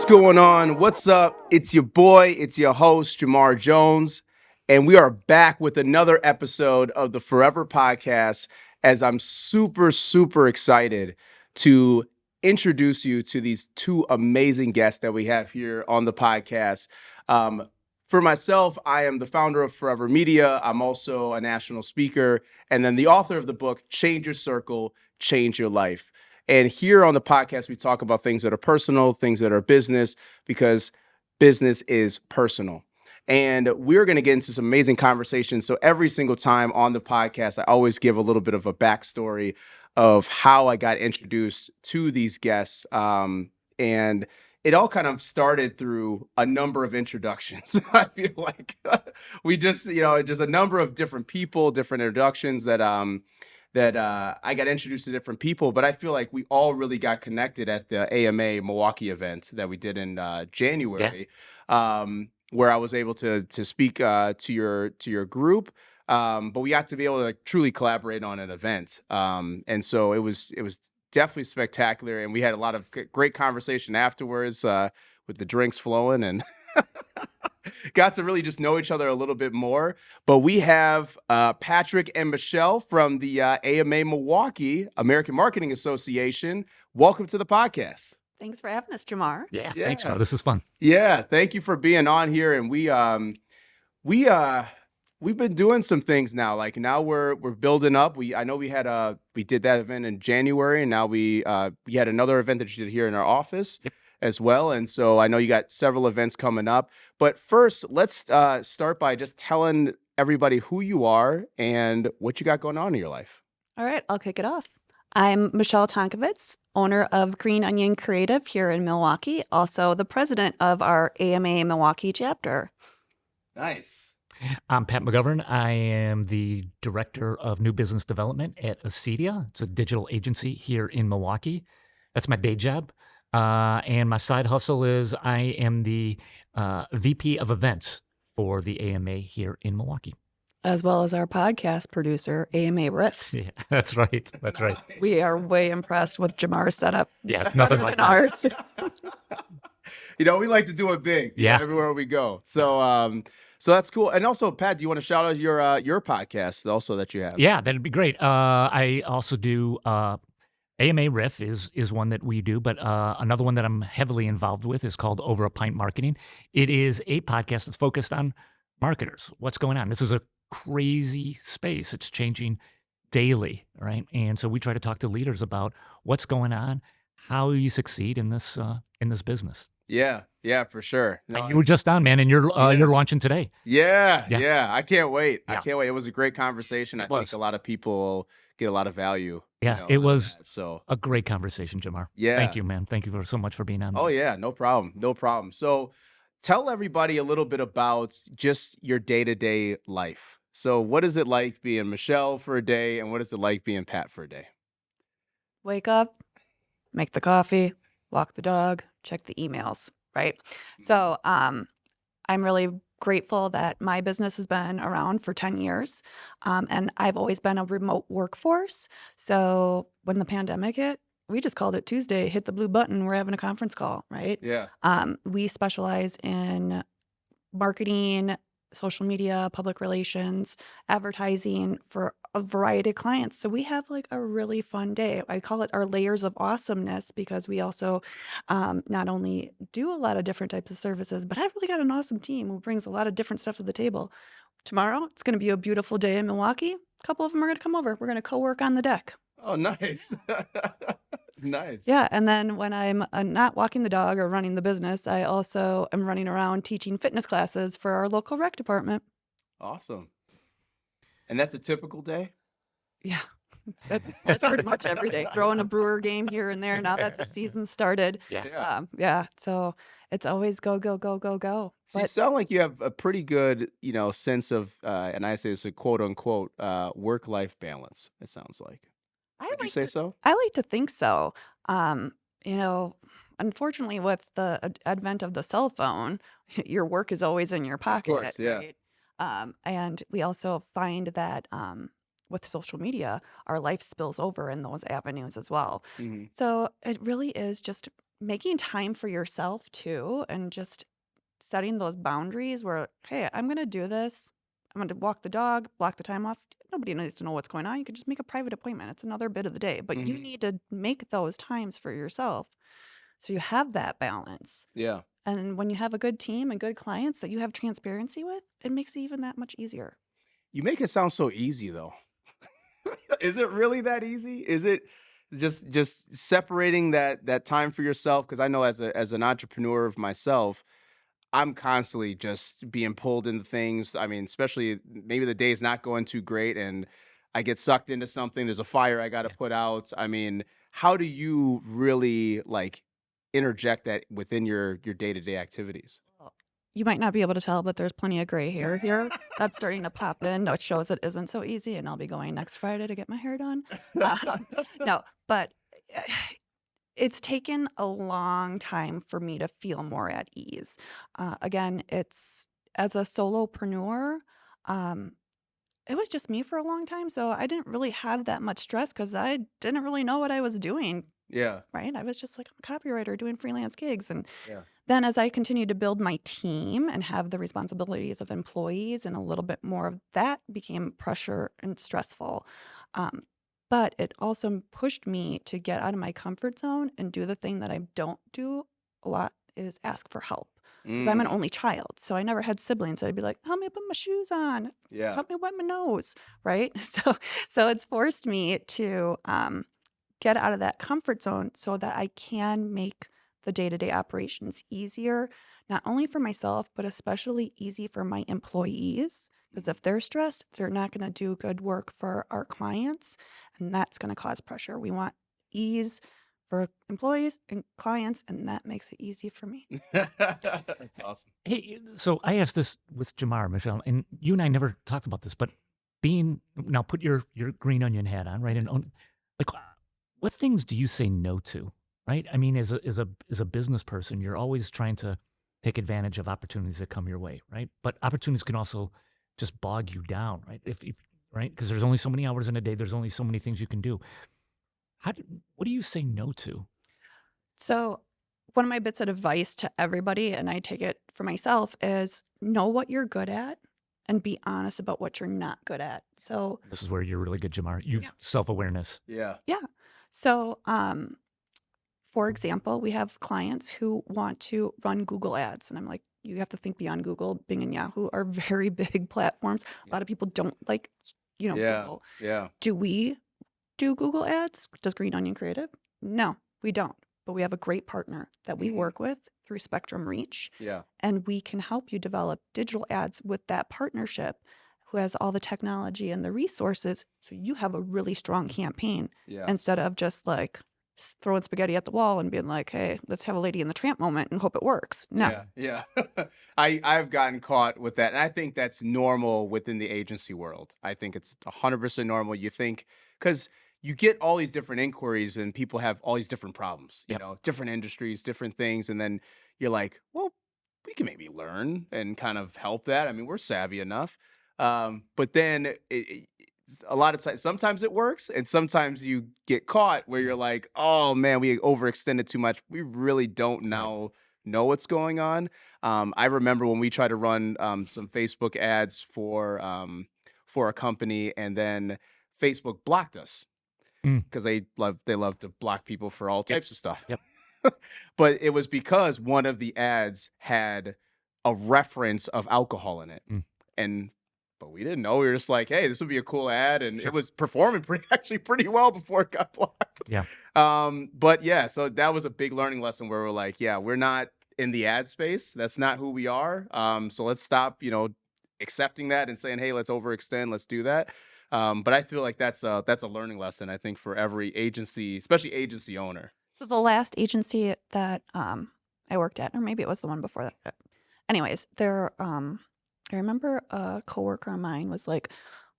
What's going on? What's up? It's your boy, it's your host, Jamar Jones, and we are back with another episode of the Forever Podcast as I'm super excited to introduce you to these two amazing guests that we have here on the podcast. For myself, I am the founder of Forever Media. I'm also a national speaker and then the author of the book, Change Your Circle, Change Your Life. And here on the podcast, we talk about things that are personal, things that are business, because business is personal. And we're going to get into some amazing conversations. So every single time on the podcast, I always give a little bit of a backstory of how I got introduced to these guests. And it all kind of started through a number of introductions. I feel like we just, just a number of different people, different introductions that I got introduced to different people, but I feel like we all really got connected at the AMA Milwaukee event that we did in January, where I was able to speak to your group, but we got to be able to truly collaborate on an event, and so it was definitely spectacular, and we had a lot of great conversation afterwards with the drinks flowing and. Got to really just know each other a little bit more. But we have Patrick and Michelle from the AMA Milwaukee American Marketing Association. Welcome to the podcast. Thanks for having us, Jamar. Yeah, thanks, Jamar. This is fun. Yeah, thank you for being on here. And we've been doing some things now. Like now we're building up. I know we did that event in January, and now we had another event that you did here in our office. Yep. As well. And so I know you got several events coming up. But first, let's start by just telling everybody who you are and what you got going on in your life. All right, I'll kick it off. I'm Michelle Tonkovitz, owner of Green Onion Creative here in Milwaukee, also the president of our AMA Milwaukee chapter. Nice. I'm Pat McGovern. I am the director of new business development at Acedia. It's a digital agency here in Milwaukee. That's my day job. And my side hustle is I am the VP of events for the AMA here in Milwaukee. As well as our podcast producer, AMA Riff. Yeah, that's right. That's right. We are way impressed with Jamar's setup. Yeah, it's nothing like ours. We like to do it big. Yeah. Everywhere we go. So that's cool. And also, Pat, do you want to shout out your podcast also that you have? Yeah, that'd be great. I also do AMA Riff is one that we do, but another one that I'm heavily involved with is called Over a Pint Marketing. It is a podcast that's focused on marketers. What's going on? This is a crazy space. It's changing daily, right? And so we try to talk to leaders about what's going on, how you succeed in this business. Yeah, for sure. No, you were just on, man, and you're launching today. Yeah. I can't wait. Yeah. I can't wait. It was a great conversation. I think a lot of people get a lot of value. Yeah, it was a great conversation, Jamar. Yeah. Thank you, man. Thank you so much for being on. Oh, yeah, no problem. So tell everybody a little bit about just your day-to-day life. So what is it like being Michelle for a day, and what is it like being Pat for a day? Wake up, make the coffee, walk the dog, check the emails, right? So I'm really grateful that my business has been around for 10 years. And I've always been a remote workforce. So when the pandemic hit, we just called it Tuesday, hit the blue button, we're having a conference call, right? Yeah. We specialize in marketing, social media, public relations, advertising for a variety of clients. So we have like a really fun day. I call it our layers of awesomeness because we also not only do a lot of different types of services, but I've really got an awesome team who brings a lot of different stuff to the table. Tomorrow, it's going to be a beautiful day in Milwaukee. A couple of them are going to come over. We're going to co-work on the deck. Oh, nice. Nice. Yeah. And then when I'm not walking the dog or running the business, I also am running around teaching fitness classes for our local rec department. Awesome. And that's a typical day? Yeah. That's pretty much every day. Throwing a brewer game here and there now that the season started. Yeah. So it's always go, go, go, go, go. So you sound like you have a pretty good, sense of, and I say it's a quote unquote, work-life balance, it sounds like. Would you say so? I like to think so. Unfortunately, with the advent of the cell phone, your work is always in your pocket. Of course, yeah. Right? And we also find that with social media, our life spills over in those avenues as well. Mhm. So it really is just making time for yourself too, and just setting those boundaries where, hey, I'm going to do this. I'm going to walk the dog, block the time off. Nobody needs to know what's going on. You could just make a private appointment. It's another bit of the day, but you need to make those times for yourself so you have that balance. Yeah. And when you have a good team and good clients that you have transparency with, it makes it even that much easier. You make it sound so easy though. Is it really that easy? Is it just separating that time for yourself? Because I know as an entrepreneur of myself, I'm constantly just being pulled into things. I mean, especially maybe the day's not going too great and I get sucked into something. There's a fire I got to Yeah. put out. I mean, how do you really like interject that within your day-to-day activities? Well, you might not be able to tell, but there's plenty of gray hair here. That's starting to pop in. It shows it isn't so easy, and I'll be going next Friday to get my hair done. No, but uh, it's taken a long time for me to feel more at ease. Again, it's as a solopreneur, um, it was just me for a long time, so I didn't really have that much stress because I didn't really know what I was doing, Yeah. right? I was just like, I'm a copywriter doing freelance gigs. And Yeah. then as I continued to build my team and have the responsibilities of employees and a little bit more of that became pressure and stressful. Um, but it also pushed me to get out of my comfort zone and do the thing that I don't do a lot is ask for help. Because I'm an Mm, only child, so I never had siblings. So I'd be like, "Help me put my shoes on. yeah. Help me wipe my nose." Right? So it's forced me to get out of that comfort zone so that I can make the day-to-day operations easier, not only for myself, but especially easy for my employees. Because if they're stressed, they're not going to do good work for our clients, and that's going to cause pressure. We want ease for employees and clients, and that makes it easy for me. That's awesome. Hey, so I asked this with Jamar, Michelle, and you and I never talked about this, but now put your green onion hat on, right? And like, what things do you say no to, right? I mean, as a business person, you're always trying to take advantage of opportunities that come your way, right? But opportunities can also just bog you down, right? If right, because there's only so many hours in a day, there's only so many things you can do. What do you say no to? So, one of my bits of advice to everybody, and I take it for myself, is know what you're good at and be honest about what you're not good at. So, This is where you're really good, Jamar. You've yeah. self-awareness. Yeah. Yeah. So, for example, we have clients who want to run Google ads, and I'm like, you have to think beyond Google. Bing and Yahoo are very big platforms. A lot of people don't like, Yeah. Google. Yeah. Do we do Google ads? Does Green Onion Creative? No, we don't. But we have a great partner that we Mhm. work with through Spectrum Reach, Yeah. and we can help you develop digital ads with that partnership who has all the technology and the resources so you have a really strong campaign Yeah. instead of just like throwing spaghetti at the wall and being like, hey, let's have a Lady in the Tramp moment and hope it works. No. Yeah. Yeah. I've gotten caught with that. And I think that's normal within the agency world. I think it's 100% normal. You think, because you get all these different inquiries and people have all these different problems, Yep. different industries, different things. And then you're like, well, we can maybe learn and kind of help that. I mean, we're savvy enough. But then a lot of times, sometimes it works, and sometimes you get caught where you're like, "Oh man, we overextended too much. We really don't Right. now know what's going on." I remember when we tried to run some Facebook ads for a company, and then Facebook blocked us Mm. because they love to block people for all Yep. types of stuff. Yep. But it was because one of the ads had a reference of alcohol in it. Mm. But we didn't know. We were just like, hey, this would be a cool ad. And Sure. it was performing pretty well before it got blocked. Yeah. But yeah, so that was a big learning lesson where we're like, yeah, we're not in the ad space. That's not who we are. So let's stop, accepting that and saying, hey, let's overextend, let's do that. But I feel like that's a learning lesson, I think, for every agency, especially agency owner. So the last agency that I worked at, or maybe it was the one before that. Anyways, I remember a coworker of mine was like,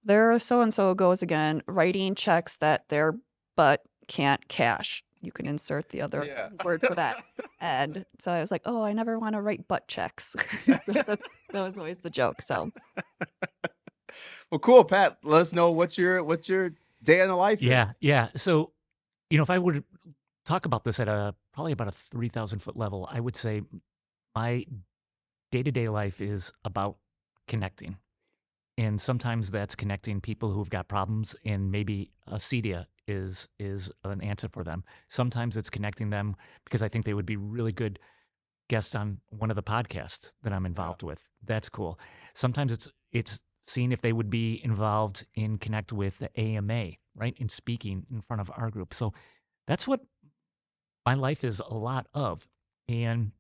there so and so goes again, writing checks that their butt can't cash. You can insert the other Yeah. word for that. And so I was like, oh, I never want to write butt checks. So that was always the joke. So Well, cool, Pat. Let us know what your day in the life Yeah. is. Yeah. So, if I were to talk about this at probably about a 3,000 foot level. I would say my day-to-day life is about connecting. And sometimes that's connecting people who've got problems, and maybe a CEDIA is an answer for them. Sometimes it's connecting them because I think they would be really good guests on one of the podcasts that I'm Yeah. involved with. That's cool. Sometimes it's seeing if they would be involved in connect with the AMA, right? In speaking in front of our group. So that's what my life is a lot of. And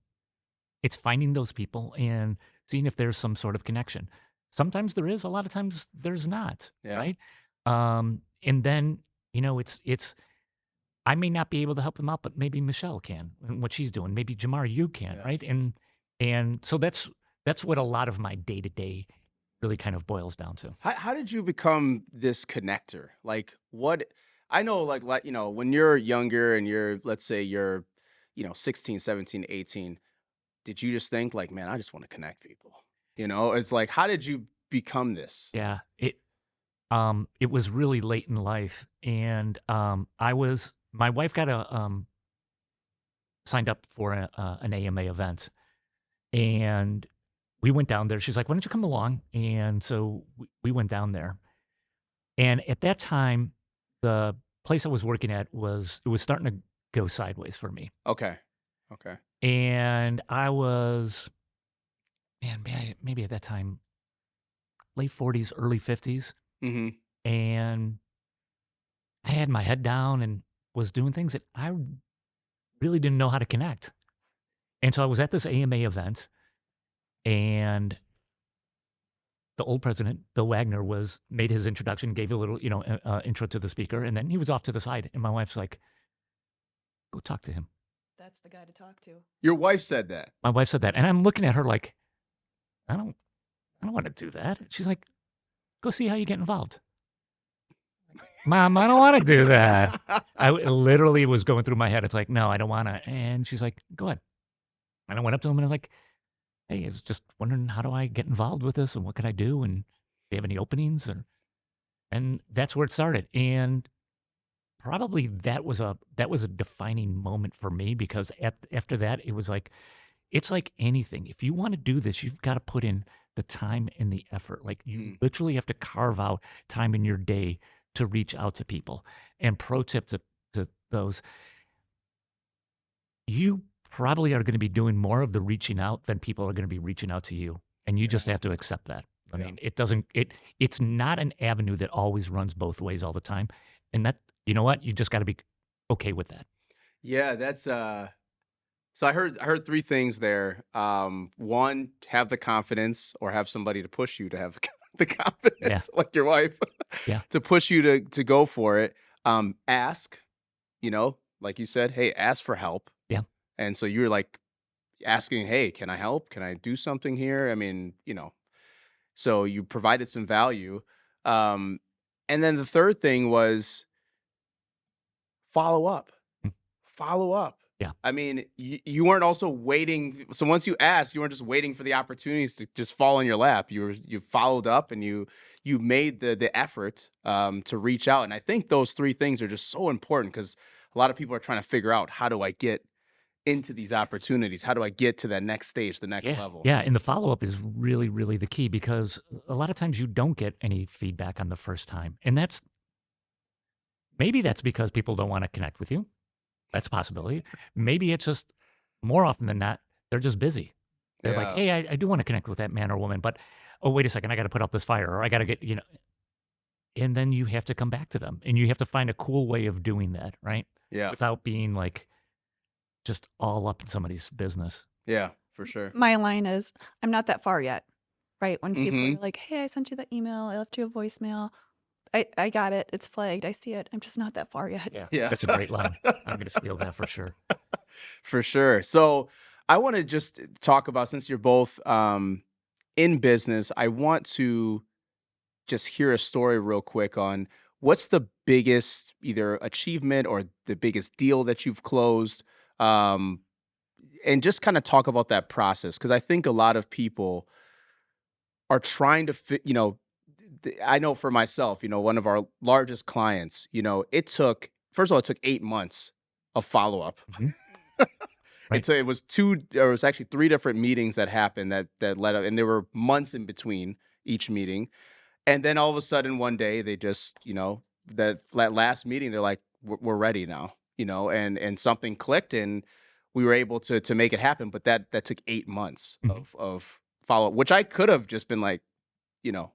it's finding those people and seeing if there's some sort of connection. Sometimes there is, a lot of times there's not, Yeah. right? And then, it's I may not be able to help them out, but maybe Michelle can and what she's doing. Maybe Jamar, you can, Yeah. right? And so that's what a lot of my day to day really kind of boils down to. How did you become this connector? Like what I know like when you're younger and let's say you're 16, 17, 18, did you just think like, man, I just want to connect people? It's like how did you become this? Yeah, it was really late in life, and my wife got signed up for an AMA event, and we went down there. She's like, "Why don't you come along?" And so we went down there. And at that time, the place I was working at was starting to go sideways for me. Okay. Okay. And I was, man, maybe at that time, late 40s, early 50s. Mm-hmm. And I had my head down and was doing things that I really didn't know how to connect. And so I was at this AMA event, and the old president, Bill Wagner, made his introduction, gave a little, intro to the speaker, and then he was off to the side. And my wife's like, "Go talk to him." That's the guy to talk to. Your wife said that. My wife said that, and I'm looking at her like, I don't want to do that. She's like, "Go see how you get involved." Mom, I don't want to do that. I literally was going through my head. It's like, no, I don't want to. And she's like, "Go ahead." And I went up to him and I'm like, "Hey, I was just wondering, how do I get involved with this, and what can I do, and do you have any openings?" And that's where it started. And probably that was a defining moment for me, because after that, it was like, it's like anything. If you want to do this, you've got to put in the time and the effort. Like, you Mm. literally have to carve out time in your day to reach out to people. And pro tip to those, you probably are going to be doing more of the reaching out than people are going to be reaching out to you. And you just have to accept that. I Yeah. mean, it's not an avenue that always runs both ways all the time. And that, you know what? You just got to be okay with that. Yeah, that's so I heard three things there. One, have the confidence or have somebody to push you to have the confidence, like your wife, Yeah. to push you to go for it. Ask, like you said, hey, ask for help. Yeah. And so you're like asking, hey, can I help? Can I do something here? I mean, so you provided some value. Um, and then the third thing was follow up. Mm. Follow up. Yeah. I mean, you weren't also waiting. So once you asked, you weren't just waiting for the opportunities to just fall in your lap. You followed up and you made the effort to reach out. And I think those three things are just so important, because a lot of people are trying to figure out, how do I get into these opportunities? How do I get to that next stage, the next level? Yeah. And the follow up is really, really the key, because a lot of times you don't get any feedback on the first time. And maybe that's because people don't want to connect with you. That's a possibility. Maybe it's just, more often than not, they're just busy. They're like, Yeah. "Hey, I do want to connect with that man or woman, but oh, wait a second, I got to put out this fire, or I got to get, and then you have to come back to them, and you have to find a cool way of doing that, right? Yeah. Without being like just all up in somebody's business. Yeah, for sure. My line is, I'm not that far yet, right? When people Mhm. are like, hey, I sent you that email. I left you a voicemail. I got it. It's flagged. I see it. I'm just not that far yet. Yeah. That's a great line. I'm going to steal that for sure. For sure. So I want to just talk about, since you're both in business, I want to just hear a story real quick on what's the biggest either achievement or the biggest deal that you've closed, um, and just kind of talk about that process, because I think a lot of people are trying to fit. I know for myself, one of our largest clients, it took, first of all, it took 8 months of follow-up. Mhm. And Right. so there was actually 3 different meetings that happened that led up, and there were months in between each meeting. And then all of a sudden one day they just, that last meeting, they're like, we're ready now, and something clicked and we were able to make it happen. But that took 8 months Mhm. of follow up, which I could have just been like,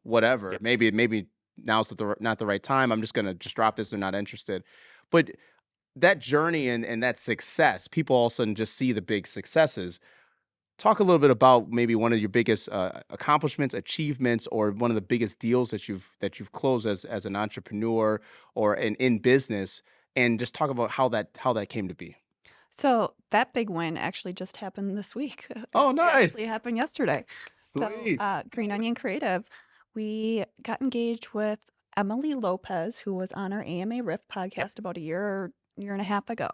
whatever, Yep. maybe now's not the right time. I'm just going to just drop this. They're not interested. But that journey and that success, people all of a sudden just see the big successes. Talk a little bit about maybe one of your biggest accomplishments, achievements, or one of the biggest deals that you've closed as an entrepreneur or in business, and just talk about how that came to be. So that big win actually just happened this week. Oh, It nice, actually happened yesterday. So sweet. Green Onion Creative, we got engaged with Emily Lopez, who was on our AMA Riff podcast about a year and a half ago.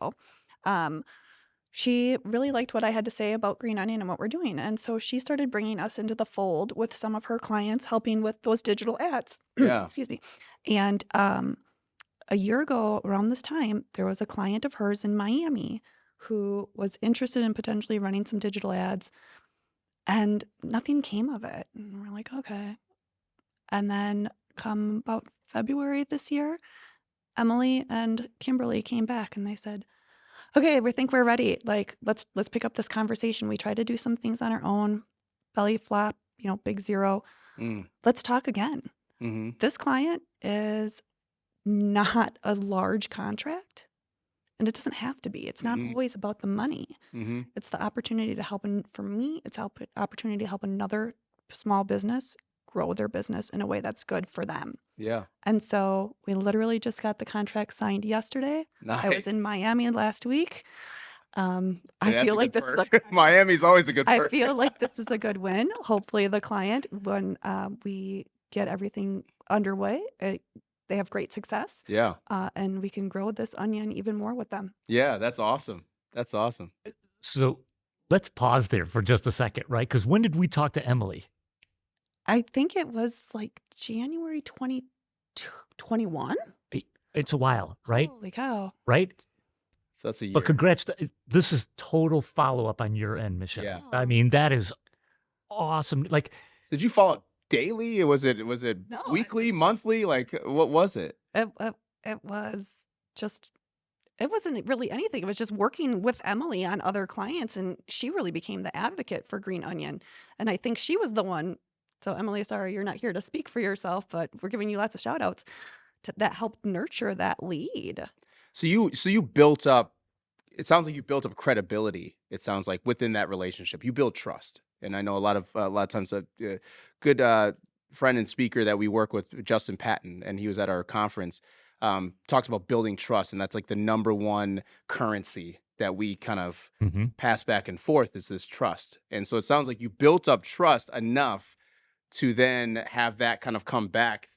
Um, she really liked what I had to say about Green Onion and what we're doing. And so she started bringing us into the fold with some of her clients, helping with those digital ads. Yeah, Excuse me. And a year ago, around this time, there was a client of hers in Miami who was interested in potentially running some digital ads, and nothing came of it. And we're like, okay. And then come about February this year, Emily and Kimberly came back and they said, okay, we think we're ready. Like, let's pick up this conversation. We tried to do some things on our own, belly flop, big zero. mm, Let's talk again. mm-hmm, This client is not a large contract, and it doesn't have to be. It's not mm-hmm, always about the money. mm-hmm. It's the opportunity to help. And for me, it's opportunity to help another small business grow their business in a way that's good for them. Yeah, And so we literally just got the contract signed yesterday. I was nice. in Miami last week. I Yeah, that's feel a like good this is perk. Miami's always a good I perk. feel like this is a good win. Hopefully, the client, when we get everything underway, they have great success, Yeah, and we can grow this onion even more with them. yeah, that's awesome. That's awesome. So let's pause there for just a second, right? Because when did we talk to Emily? I think it was like January 2021. It's a while, right? Holy cow. Right? So that's a But year. congrats. This is total follow up on your end, Michelle. Yeah. I mean, that is awesome. Like, Did you follow up daily? Was it No, weekly, monthly? Like, what was it? it was just, it wasn't really anything. It was just working with Emily on other clients, and she really became the advocate for Green Onion. And I think she was the one. So, Emily, sorry you're not here to speak for yourself, but we're giving you lots of shout outs that helped nurture that lead. So you built up. It sounds like you built up credibility. It sounds like within that relationship, you build trust. And I know a lot of times a good friend and speaker that we work with, Justin Patton, and he was at our conference. Talks about building trust, and that's like the number one currency that we kind of mhm. pass back and forth is this trust. And so it sounds like you built up trust enough to then have that kind of come back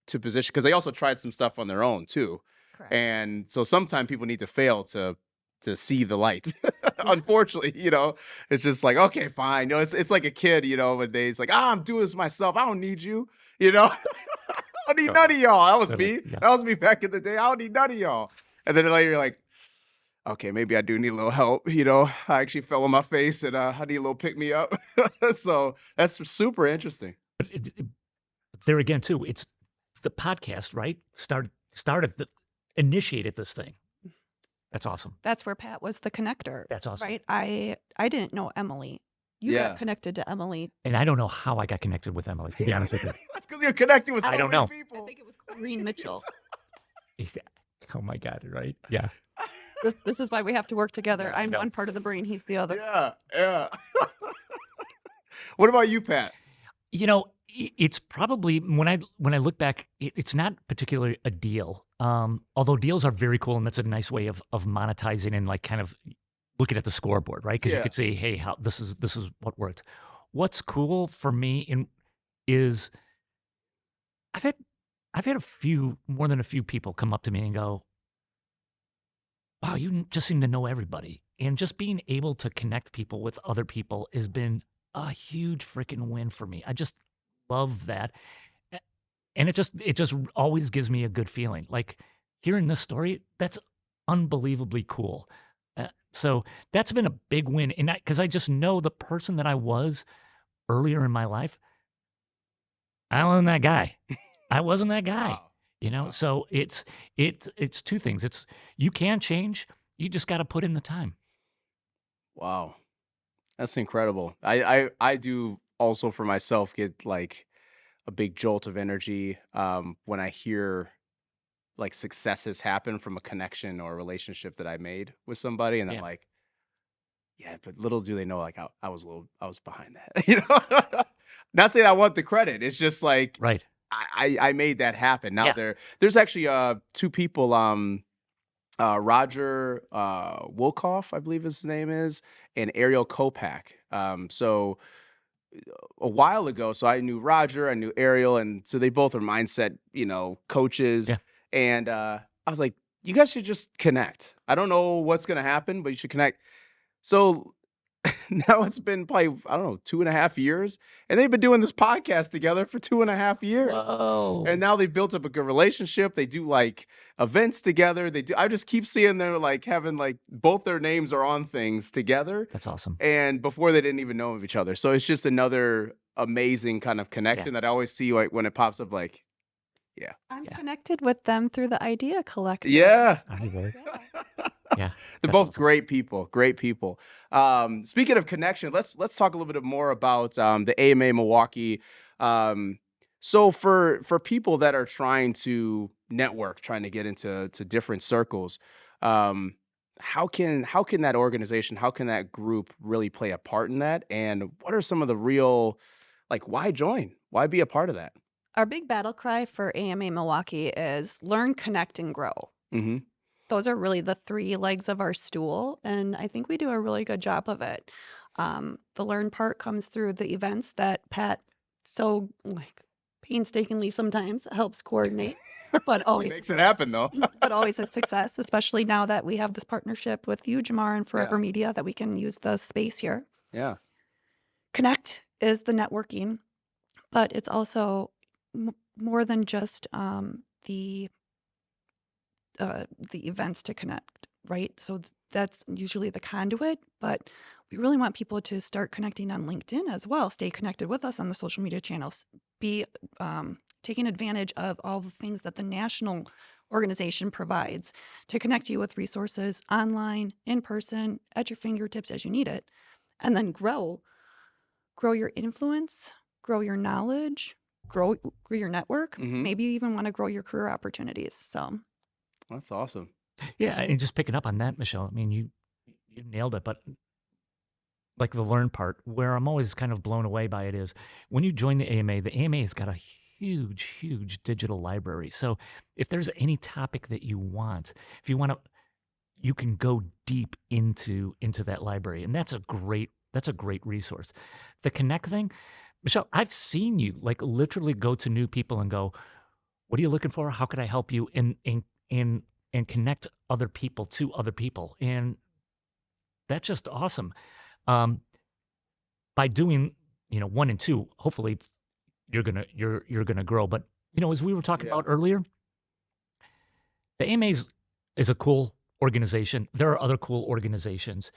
to position, because they also tried some stuff on their own too. Correct. And so sometimes people need to fail to see the light. Yeah. Unfortunately, it's just like, okay, fine. It's like a kid, when it's like, I'm doing this myself. I don't need you, I don't need none of y'all. That was Totally, me. yeah. That was me back in the day. I don't need none of y'all. And then later you're like, okay, maybe I do need a little help. I actually fell on my face and I need a little pick me up. So that's super interesting. But there again, too, it's the podcast, right? Initiated this thing. That's awesome. That's where Pat was the connector, That's awesome. right? I didn't know Emily. You Yeah. got connected to Emily. And I don't know how I got connected with Emily, to be honest with you. That's because you're connected with so I don't many know. people. I think it was Green Mitchell. Oh my God, right? Yeah. This is why we have to work together. Yeah, I I'm know. one part of the brain, he's the other. Yeah. What about you, Pat? It's probably when I look back, it's not particularly a deal. Although deals are very cool, and that's a nice way of monetizing and like kind of looking at the scoreboard, right? Because you Yeah. could say, hey, how this is what worked. What's cool for me is I've had more than a few people come up to me and go, wow, you just seem to know everybody. And just being able to connect people with other people has been a huge freaking win for me. I just love that. And it just always gives me a good feeling. Like hearing this story, that's unbelievably cool. So that's been a big win. And because I just know the person that I was earlier in my life, I wasn't that guy. I wasn't that guy. Wow. Wow. So it's two things. It's you can change. You just got to put in the time. Wow. That's incredible. I do also for myself get like a big jolt of energy when I hear like successes happen from a connection or a relationship that I made with somebody, and I'm Yeah. like, yeah, but little do they know, like I was behind that, you know. Not saying I want the credit. It's just like Right. I made that happen. Now Yeah. there's actually two people, Roger Wolkoff, I believe his name is, and Ariel Kopak. So a while ago, so I knew Roger, I knew Ariel, and so they both are mindset, coaches. Yeah. And I was like, you guys should just connect. I don't know what's gonna happen, but you should connect. So now it's been probably, I don't know, 2.5 years, and they've been doing this podcast together for 2.5 years. Whoa. And now they've built up a good relationship. They do like events together. I just keep seeing they're like having like both their names are on things together. That's awesome. And before they didn't even know of each other. So it's just another amazing kind of connection that I always see like when it pops up, like, yeah. I'm Yeah. connected with them through the Idea Collective. Yeah. Yeah. They're both great people. Great people. Speaking of connection, let's talk a little bit more about the AMA Milwaukee. So for people that are trying to network, trying to get into different circles, how can that organization, how can that group really play a part in that? And what are some of the real, like, why join? Why be a part of that? Our big battle cry for AMA Milwaukee is learn, connect, and grow. Mm-hmm. Those are really the three legs of our stool, and I think we do a really good job of it. The learn part comes through the events that Pat so painstakingly sometimes helps coordinate, but always makes it happen though. but always a success, especially now that we have this partnership with you, Jamar, and Forever Media, that we can use the space here. Yeah. Connect is the networking, but it's also more than just the events to connect, right? So that's usually the conduit, but we really want people to start connecting on LinkedIn as well. Stay connected with us on the social media channels. Be taking advantage of all the things that the national organization provides to connect you with resources online, in person, at your fingertips as you need it, and then grow your influence, grow your knowledge, grow your network. Mhm. Maybe you even want to grow your career opportunities. So That's awesome. Yeah, and just picking up on that, Michelle. I mean, you nailed it. But like the learn part, where I'm always kind of blown away by it is when you join the AMA has got a huge digital library. So if there's any topic that you want, if you want to, you can go deep into that library, and that's a great resource. The connect thing, Michelle, I've seen you like literally go to new people and go, "What are you looking for? How could I help you?" And connect other people to other people, and that's just awesome. By doing 1 and 2, hopefully you're gonna grow. But as we were talking about earlier, the AMA is a cool organization. There are other cool organizations.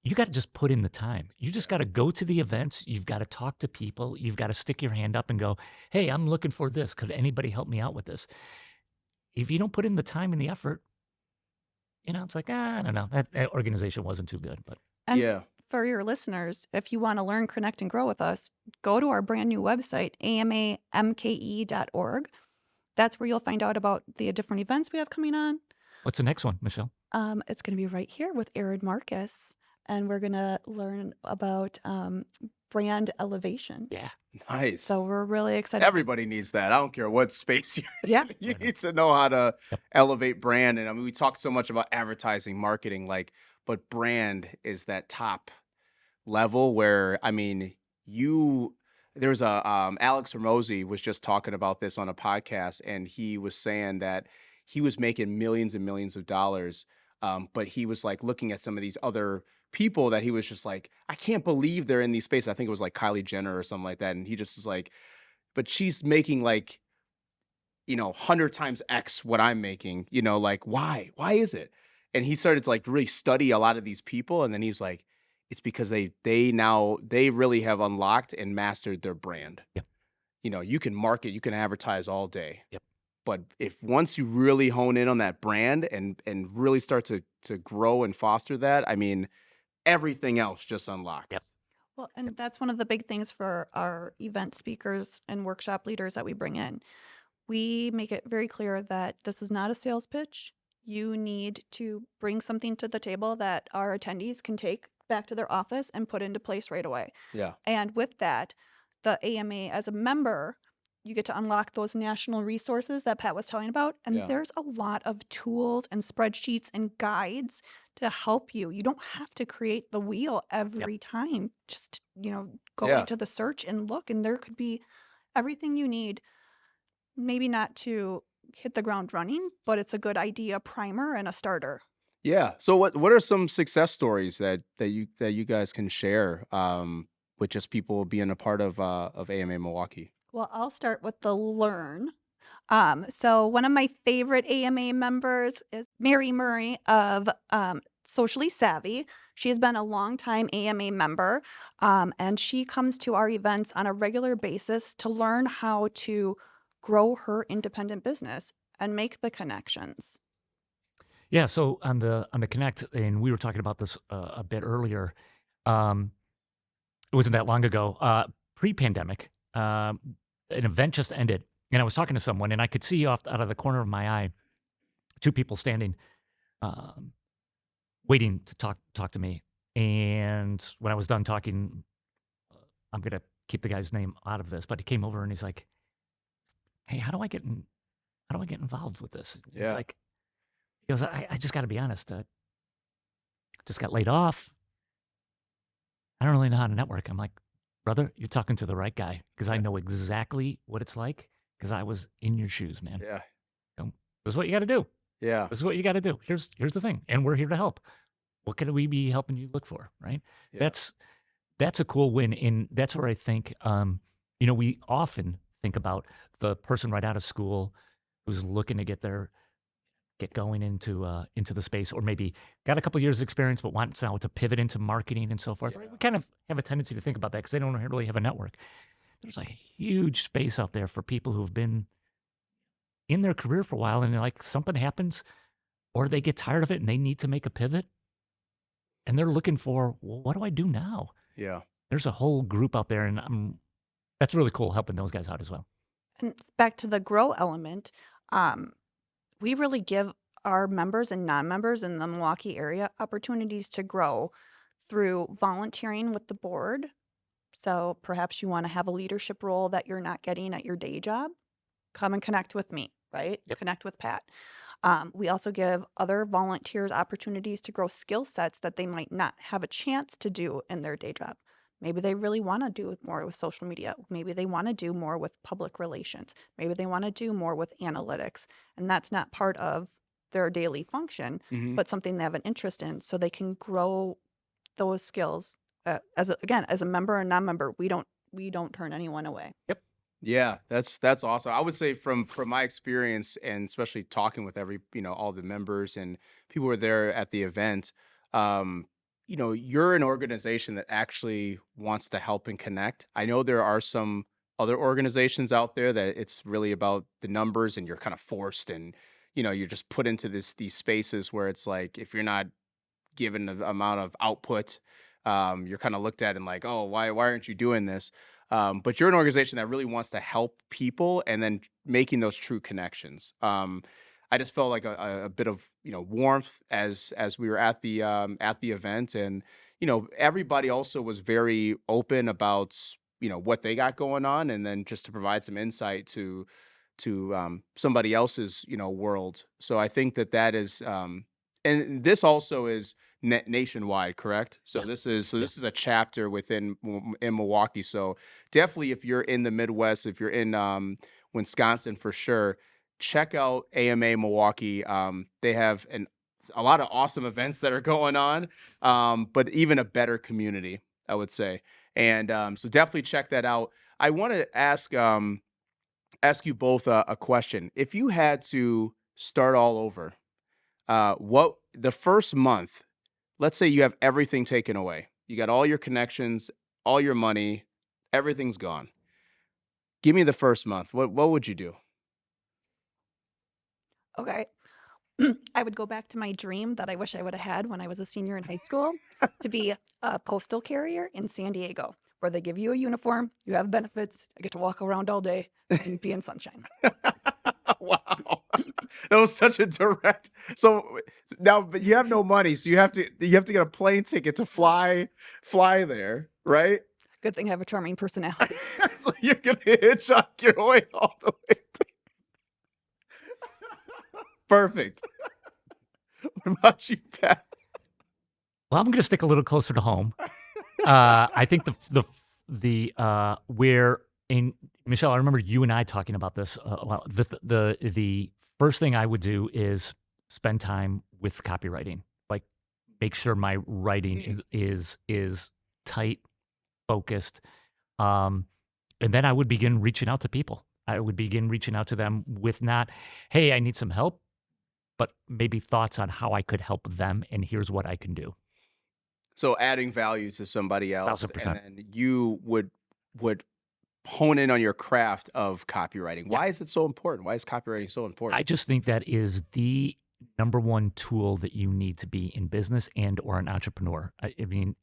You got to just put in the time. You just got to go to the events. You've got to talk to people. You've got to stick your hand up and go, "Hey, I'm looking for this. Could anybody help me out with this?" If you don't put in the time and the effort, it's like, I don't know. That organization wasn't too good. But and for your listeners, if you want to learn, connect, and grow with us, go to our brand new website, amamke.org. That's where you'll find out about the different events we have coming on. What's the next one, Michelle? It's going to be right here with Aaron Marcus, and we're going to learn about brand elevation. Yeah. Nice. So we're really excited. Everybody needs that. I don't care what space you're in. Yeah. You need to know how to elevate brand. And I mean, we talk so much about advertising, marketing, but brand is that top level where, I mean, there's a Alex Hormozy was just talking about this on a podcast, and he was saying that he was making millions and millions of dollars, but he was like looking at some of these other people that he was just like, I can't believe they're in these spaces. I think it was like Kylie Jenner or something like that, and he just was like, but she's making like 100 times X what I'm making, like why is it? And he started to like really study a lot of these people. And then he's like, it's because they really have unlocked and mastered their brand. Yep. You can market, you can advertise all day. Yep. But if once you really hone in on that brand and really start to grow and foster that, I mean, everything else just unlocks. Yep. Well, and that's one of the big things for our event speakers and workshop leaders that we bring in. We make it very clear that this is not a sales pitch. You need to bring something to the table that our attendees can take back to their office and put into place right away. Yeah. And with that, the AMA as a member, you get to unlock those national resources that Pat was telling about. And Yeah. there's a lot of tools and spreadsheets and guides to help you. You don't have to create the wheel every time. Just, go Yeah. into the search and look, and there could be everything you need. Maybe not to hit the ground running, but it's a good idea primer and a starter. Yeah. So what are some success stories that you guys can share with just people being a part of AMA Milwaukee? Well, I'll start with the learn. So one of my favorite AMA members is Mary Murray of Socially Savvy. She has been a longtime AMA member, and she comes to our events on a regular basis to learn how to grow her independent business and make the connections. Yeah. So on the Connect, and we were talking about this a bit earlier. It wasn't that long ago. Pre-pandemic, an event just ended, and I was talking to someone, and I could see out of the corner of my eye, two people standing, waiting to talk to me. And when I was done talking, I'm gonna keep the guy's name out of this, but he came over and he's like, "Hey, how do I get involved with this?" He's Yeah. like, he goes, "I just got to be honest. Just got laid off. I don't really know how to network." I'm like, "Brother, you're talking to the right guy because I Yeah. know exactly what it's like because I was in your shoes, man. Yeah. This is what you got to do. Yeah. This is what you got to do. Here's the thing, and we're here to help. What can we be helping you look for, right?" Yeah. That's a cool win, and that's where I think, we often think about the person right out of school who's looking to get going into the space, or maybe got a couple years of experience but wants now to pivot into marketing and so forth. Right? Yeah. We kind of have a tendency to think about that because they don't really have a network. There's a huge space out there for people who've been in their career for a while, and like something happens, or they get tired of it and they need to make a pivot, and they're looking for, well, what do I do now? Yeah. There's a whole group out there, and that's really cool helping those guys out as well. And back to the grow element, we really give our members and non-members in the Milwaukee area opportunities to grow through volunteering with the board. So perhaps you want to have a leadership role that you're not getting at your day job. Come and connect with me, right? Yep. Connect with Pat. We also give other volunteers opportunities to grow skill sets that they might not have a chance to do in their day job. Maybe they really want to do more with social media. Maybe they want to do more with public relations. Maybe they want to do more with analytics. And that's not part of their daily function, Mhm. but something they have an interest in so they can grow those skills. As a member or non-member, we don't turn anyone away. Yep. Yeah, that's awesome. I would say from my experience, and especially talking with all the members and people who are there at the event, you're an organization that actually wants to help and connect. I know there are some other organizations out there that it's really about the numbers, and you're kind of forced, and you're just put into these spaces where it's like if you're not given the amount of output, you're kind of looked at and like, oh, why aren't you doing this? But you're an organization that really wants to help people and then making those true connections. I just felt like a bit of warmth as we were at the event, and everybody also was very open about what they got going on, and then just to provide some insight to somebody else's world. So I think that is and this also is nationwide, correct? So Yeah. this is a chapter in Milwaukee. So definitely, if you're in the Midwest, if you're in Wisconsin, for sure, check out AMA Milwaukee. They have a lot of awesome events that are going on, but even a better community, I would say. And so definitely check that out. I want to ask, ask you both a question. If you had to start all over, what the first month, let's say you have everything taken away. You got all your connections, all your money, everything's gone. Give me the first month. What would you do? Okay. I would go back to my dream that I wish I would have had when I was a senior in high school to be a postal carrier in San Diego, where they give you a uniform, you have benefits, I get to walk around all day and be in sunshine. Wow. That was such a direct. So now, but you have no money, so you have to get a plane ticket to fly there, right? Good thing I have a charming personality. So you're gonna hitchhike your way all the way. Perfect. What about you, Pat? Well, I'm going to stick a little closer to home. I think the where in Michelle, I remember you and I talking about this. Well, the first thing I would do is spend time with copywriting. Like, make sure my writing is tight, focused, and then I would begin reaching out to people. I would begin reaching out to them with not, hey, I need some help, but maybe thoughts on how I could help them, and here's what I can do. So adding value to somebody else, 1000%. and then you would hone in on your craft of copywriting. Why is it so important? Why is copywriting so important? I just think that is the number one tool that you need to be in business and or an entrepreneur. I mean,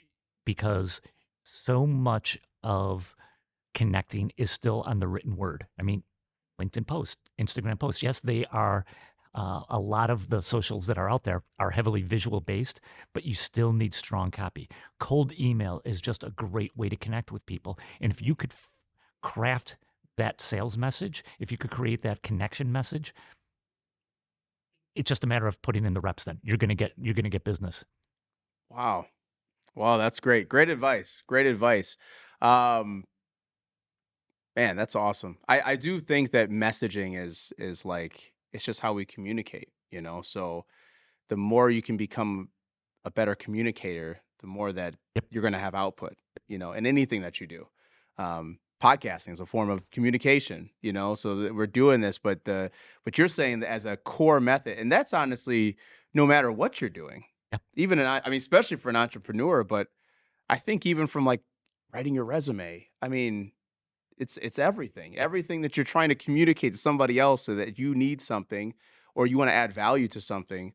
because so much of connecting is still on the written word. I mean, LinkedIn posts, Instagram posts. Yes, they are. A lot of the socials that are out there are heavily visual based, but you still need strong copy. Cold email is just a great way to connect with people. And if you could craft that sales message, if you could create that connection message, it's just a matter of putting in the reps. Then you're gonna get business. Wow, that's great. Great advice. Um, Man, that's awesome. I do think that messaging is like it's just how we communicate, you know. So the more you can become a better communicator, the more that Yep. you're going to have output, you know, in anything that you do. Podcasting is a form of communication, you know. So we're doing this, but you're saying that as a core method, and that's honestly no matter what you're doing, Yeah. even I mean, especially for an entrepreneur, but I think even from like writing your resume, I mean, it's everything. Everything that you're trying to communicate to somebody else so that you need something or you want to add value to something,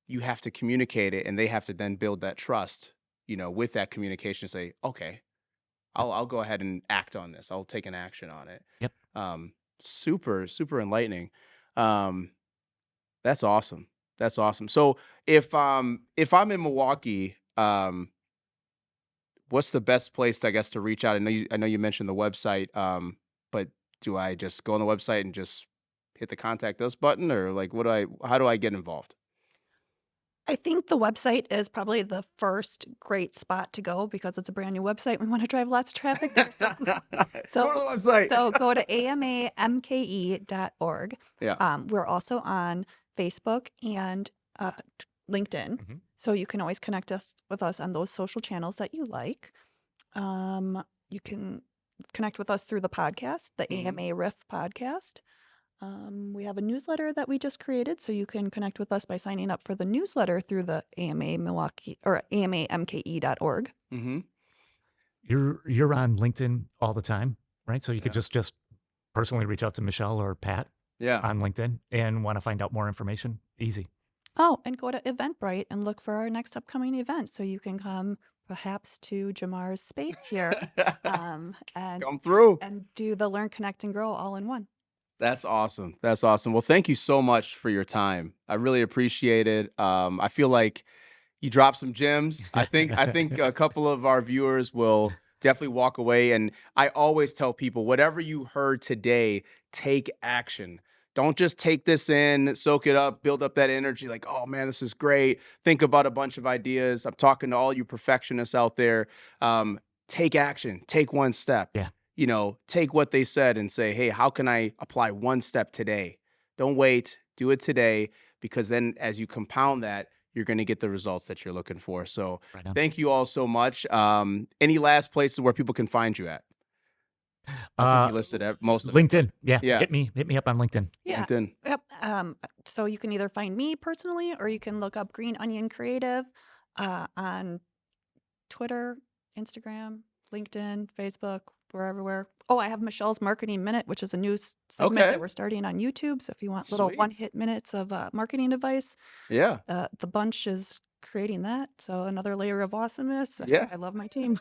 you have to communicate it and they have to then build that trust, you know, with that communication and say, okay, I'll go ahead and act on this. I'll take an action on it. Yep. Super enlightening. Um, that's awesome. That's awesome. So if I'm in Milwaukee, what's the best place, I guess, to reach out? I know you mentioned the website, but do I just go on the website and just hit the contact us button, or like how do I get involved? I think the website is probably the first great spot to go because it's a brand new website. We want to drive lots of traffic there. So, Go to the website. so go to amamke.org. Yeah. We're also on Facebook and LinkedIn. Mm-hmm. So you can always connect with us on those social channels that you like. You can connect with us through the podcast, the AMA Riff podcast. We have a newsletter that we just created, so you can connect with us by signing up for the newsletter through the AMA Milwaukee or amamke.org. Mm-hmm. You're on LinkedIn all the time, right? So you could just personally reach out to Michelle or Pat on LinkedIn and want to find out more information. Easy. Oh, and go to Eventbrite and look for our next upcoming event so you can come perhaps to Jamar's space here and Come through and do the Learn, Connect, and Grow all in one. That's awesome. That's awesome. Well, thank you so much for your time. I really appreciate it. I feel like you dropped some gems. I think a couple of our viewers will definitely walk away. And I always tell people, whatever you heard today, take action. Don't just take this in, soak it up, build up that energy like, oh man, this is great. Think about a bunch of ideas. I'm talking to all you perfectionists out there. Take action, take one step. Yeah. You know, take what they said and say, hey, how can I apply one step today? Don't wait, do it today, because then as you compound that, you're going to get the results that you're looking for. So thank you all so much. Any last places where people can find you at? I think you listed most of it. LinkedIn. Yeah. Yeah. Hit me up on LinkedIn. Yeah. LinkedIn. Yep. So you can either find me personally, or you can look up Green Onion Creative on Twitter, Instagram, LinkedIn, Facebook. We're everywhere. Oh, I have Michelle's Marketing Minute, which is a new segment Okay. that we're starting on YouTube. So if you want little Sweet. one-hit minutes of marketing advice, Yeah. the bunch is creating that. So another layer of awesomeness. Yeah. I love my team.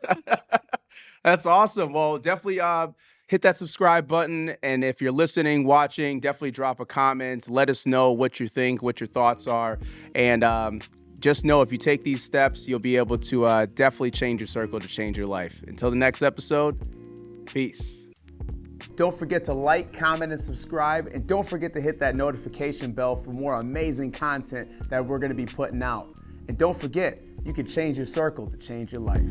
That's awesome. Well, definitely hit that subscribe button. And if you're listening, watching, definitely drop a comment. Let us know what you think, what your thoughts are. And just know if you take these steps, you'll be able to definitely change your circle to change your life. Until the next episode, peace. Don't forget to like, comment, and subscribe. And don't forget to hit that notification bell for more amazing content that we're going to be putting out. And don't forget, you can change your circle to change your life.